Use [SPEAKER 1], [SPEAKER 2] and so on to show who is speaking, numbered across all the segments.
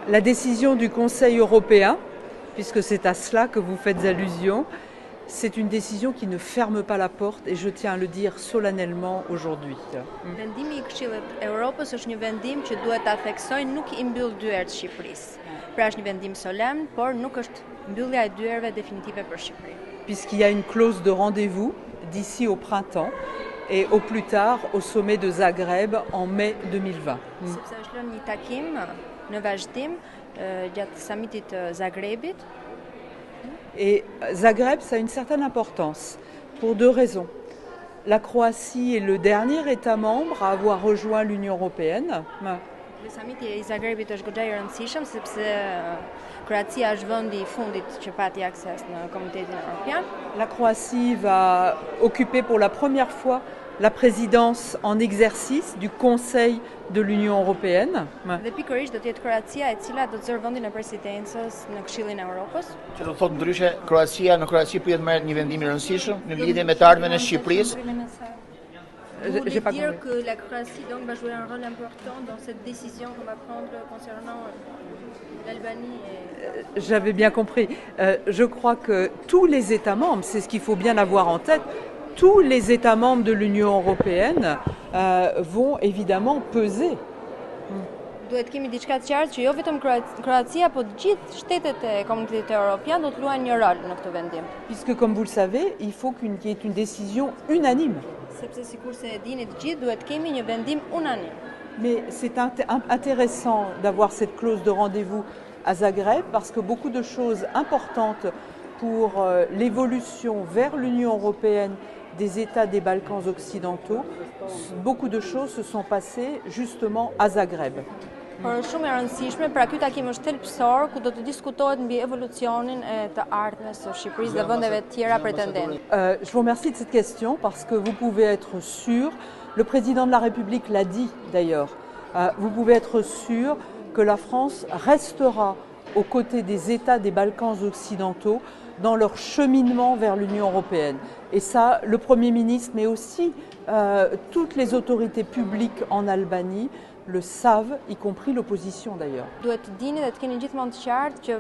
[SPEAKER 1] La décision du Conseil européen, puisque c'est à cela que vous faites allusion, c'est une décision qui ne ferme pas la porte et je tiens à le dire solennellement aujourd'hui.
[SPEAKER 2] Vendimi I Këshillit Evropës është një vendim që duhet ta theksojë, nuk I mbyll dyert Shqipërisë. Pra është një vendim solemn, por nuk është mbyllja e dyerve definitive për Shqipërinë.
[SPEAKER 1] Puisqu'il y a une clause de rendez-vous d'ici au printemps et au plus tard au sommet de Zagreb en mai 2020.
[SPEAKER 2] Sepse është lënë një takim në vazhdim gjatë samitit të Zagrebit.
[SPEAKER 1] Et Zagreb, ça a une certaine importance pour deux raisons. La Croatie est le dernier État membre à avoir rejoint l'Union européenne.
[SPEAKER 2] Samiti I Zagrebit është goxha I rëndësishëm sepse Kroacia është vendi I fundit që pati akses në Komunitetin Evropian.
[SPEAKER 1] La Croatie va occuper pour la première fois la présidence en exercice du Conseil de l'Union européenne.
[SPEAKER 2] Dhe pikërisht do të jetë Kroacia e cila do të zërë vendin e presidencës në Këshillin e Evropës.
[SPEAKER 3] Që do të thotë ndryshe në Kroaci pritet marrë një vendim I rëndësishëm në lidhje me të ardhmen e Shqipërisë.
[SPEAKER 2] Vous voulez dire que la Croatie donc va jouer un rôle important dans cette décision qu'on va prendre concernant l'Albanie et...
[SPEAKER 1] J'avais bien compris. Je crois que tous les États membres, c'est ce qu'il faut bien avoir en tête, tous les États membres de l'Union européenne vont évidemment peser.
[SPEAKER 2] Duhet kemi diçka të qartë që jo vetëm Kroacia, por të gjithë shtetet e Komunitetit Evropian do të luajnë një rol në këtë vendim.
[SPEAKER 1] Puisque comme vous le savez, il faut qu'il y ait une décision unanime.
[SPEAKER 2] Sepse sikurse e dini të gjithë duhet kemi një vendim unanim.
[SPEAKER 1] Mais c'est intéressant d'avoir cette clause de rendez-vous à Zagreb parce que beaucoup de choses importantes pour l'évolution vers l'Union européenne des États des Balkans occidentaux, beaucoup de choses se sont passées justement à Zagreb.
[SPEAKER 2] Por shumë e rëndësishme, pra ky takim është thelbësor ku do të diskutohet mbi evolucionin e të ardhmes së Shqipërisë dhe vendeve të tjera pretendente.
[SPEAKER 1] Je vous remercie de cette question parce que vous pouvez être sûr, le président de la République l'a dit d'ailleurs, vous pouvez être sûr que la France restera aux côtés des États des Balkans occidentaux dans leur cheminement vers l'Union européenne. Et ça, le Premier ministre, mais aussi toutes les autorités publiques en Albanie le savent, y compris l'opposition d'ailleurs.
[SPEAKER 2] Duhet të dini dhe të keni gjithmonë të qartë që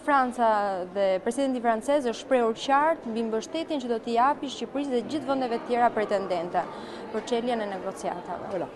[SPEAKER 2] Franca dhe presidenti francez është shprehur qartë mbi mbështetjen që do t'i japi Shqipërisë dhe gjithë vendeve të tjera pretendente për çeljen e negociatave.
[SPEAKER 1] Voilà.